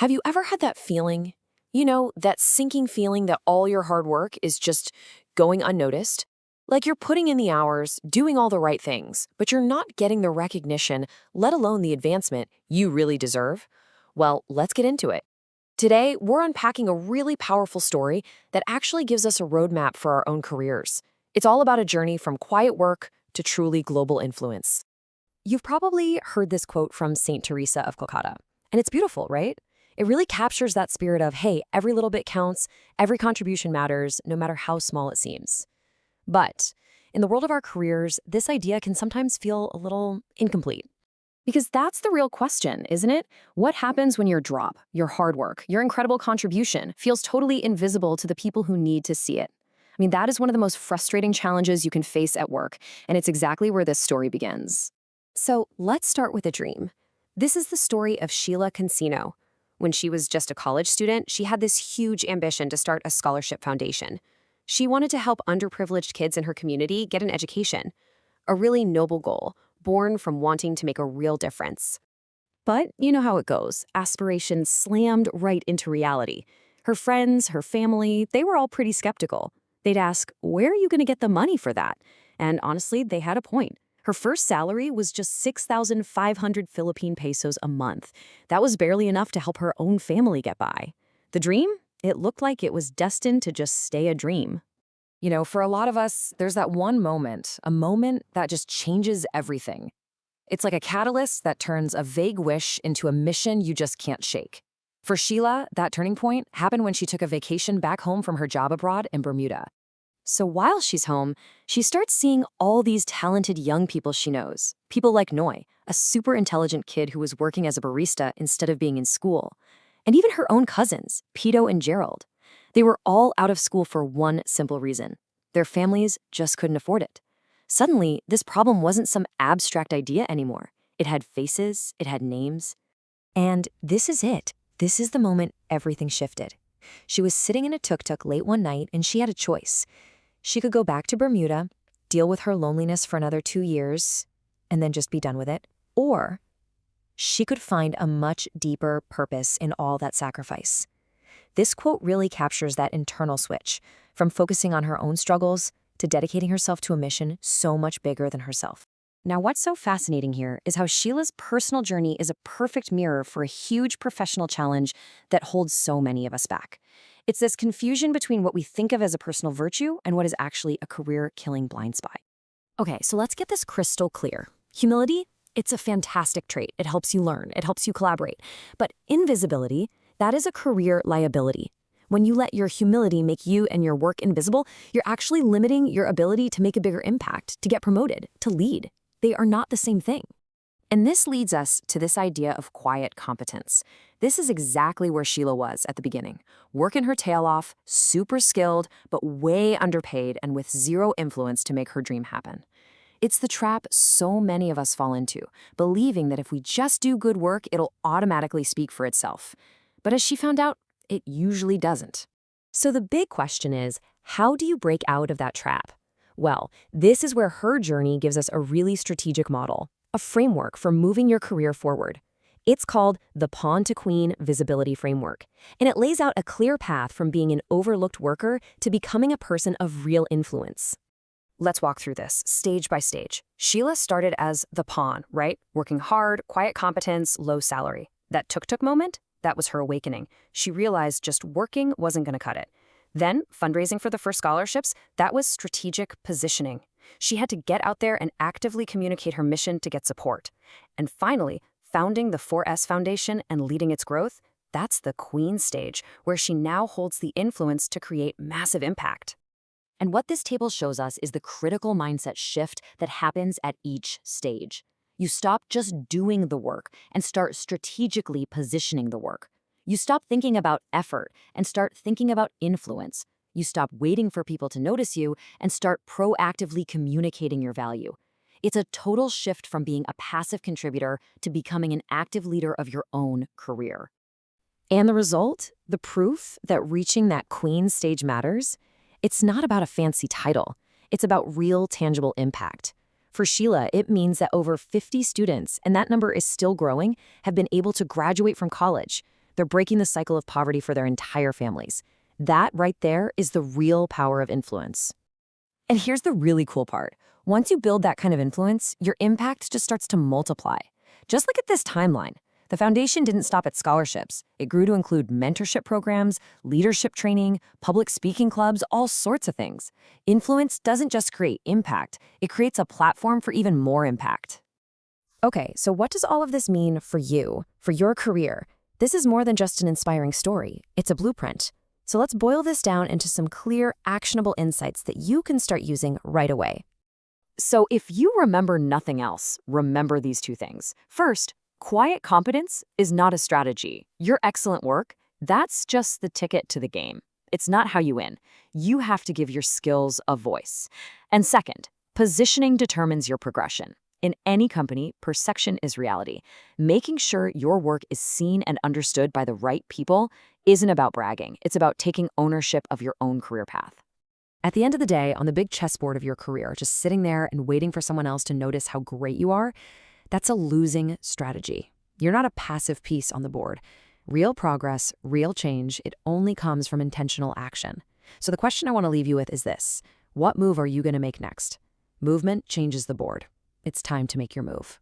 Have you ever had that feeling? That sinking feeling that all your hard work is just going unnoticed? Like you're putting in the hours, doing all the right things, but you're not getting the recognition, let alone the advancement you really deserve? Well, let's get into it. Today, we're unpacking a really powerful story that actually gives us a roadmap for our own careers. It's all about a journey from quiet work to truly global influence. You've probably heard this quote from St. Teresa of Calcutta, and it's beautiful, right? It really captures that spirit of, hey, every little bit counts, every contribution matters, no matter how small it seems. But in the world of our careers, this idea can sometimes feel a little incomplete. Because that's the real question, isn't it? What happens when your drop, your hard work, your incredible contribution feels totally invisible to the people who need to see it? That is one of the most frustrating challenges you can face at work, and it's exactly where this story begins. So let's start with a dream. This is the story of Shiela Cancino. When she was just a college student, she had this huge ambition to start a scholarship foundation. She wanted to help underprivileged kids in her community get an education. A really noble goal, born from wanting to make a real difference. But you know how it goes. Aspirations slammed right into reality. Her friends, her family, they were all pretty skeptical. They'd ask, where are you going to get the money for that? And honestly, they had a point. Her first salary was just 6,500 Philippine pesos a month. That was barely enough to help her own family get by. The dream? It looked like it was destined to just stay a dream. For a lot of us, there's that one moment, a moment that just changes everything. It's like a catalyst that turns a vague wish into a mission you just can't shake. For Shiela, that turning point happened when she took a vacation back home from her job abroad in Bermuda. So while she's home, she starts seeing all these talented young people she knows. People like Noy, a super intelligent kid who was working as a barista instead of being in school. And even her own cousins, Pito and Gerald. They were all out of school for one simple reason. Their families just couldn't afford it. Suddenly, this problem wasn't some abstract idea anymore. It had faces, it had names. And this is it. This is the moment everything shifted. She was sitting in a tuk-tuk late one night and she had a choice. She could go back to Bermuda, deal with her loneliness for another 2 years, and then just be done with it. Or she could find a much deeper purpose in all that sacrifice. This quote really captures that internal switch, from focusing on her own struggles to dedicating herself to a mission so much bigger than herself. Now, what's so fascinating here is how Shiela's personal journey is a perfect mirror for a huge professional challenge that holds so many of us back. It's this confusion between what we think of as a personal virtue and what is actually a career-killing blind spot. Okay, so let's get this crystal clear. Humility, it's a fantastic trait. It helps you learn. It helps you collaborate. But invisibility, that is a career liability. When you let your humility make you and your work invisible, you're actually limiting your ability to make a bigger impact, to get promoted, to lead. They are not the same thing. And this leads us to this idea of quiet competence. This is exactly where Shiela was at the beginning, working her tail off, super skilled, but way underpaid and with zero influence to make her dream happen. It's the trap so many of us fall into, believing that if we just do good work, it'll automatically speak for itself. But as she found out, it usually doesn't. So the big question is, how do you break out of that trap? Well, this is where her journey gives us a really strategic model, a framework for moving your career forward. It's called the Pawn to Queen Visibility Framework, and it lays out a clear path from being an overlooked worker to becoming a person of real influence. Let's walk through this, stage by stage. Shiela started as the pawn, right? Working hard, quiet competence, low salary. That tuk-tuk moment, that was her awakening. She realized just working wasn't going to cut it. Then, fundraising for the first scholarships, that was strategic positioning. She had to get out there and actively communicate her mission to get support. And finally, founding the 4S Foundation and leading its growth, that's the queen stage, where she now holds the influence to create massive impact. And what this table shows us is the critical mindset shift that happens at each stage. You stop just doing the work and start strategically positioning the work. You stop thinking about effort and start thinking about influence. You stop waiting for people to notice you and start proactively communicating your value. It's a total shift from being a passive contributor to becoming an active leader of your own career. And the result, the proof that reaching that queen stage matters, it's not about a fancy title. It's about real, tangible impact. For Shiela, it means that over 50 students, and that number is still growing, have been able to graduate from college. They're breaking the cycle of poverty for their entire families. That right there is the real power of influence. And here's the really cool part. Once you build that kind of influence, your impact just starts to multiply. Just like at this timeline, the foundation didn't stop at scholarships. It grew to include mentorship programs, leadership training, public speaking clubs, all sorts of things. Influence doesn't just create impact, it creates a platform for even more impact. Okay, so what does all of this mean for you, for your career? This is more than just an inspiring story, it's a blueprint. So let's boil this down into some clear, actionable insights that you can start using right away. So if you remember nothing else, remember these two things. First, quiet competence is not a strategy. Your excellent work, that's just the ticket to the game. It's not how you win. You have to give your skills a voice. And second, positioning determines your progression. In any company, perception is reality. Making sure your work is seen and understood by the right people isn't about bragging. It's about taking ownership of your own career path. At the end of the day, on the big chessboard of your career, just sitting there and waiting for someone else to notice how great you are, that's a losing strategy. You're not a passive piece on the board. Real progress, real change, it only comes from intentional action. So the question I want to leave you with is this: what move are you going to make next? Movement changes the board. It's time to make your move.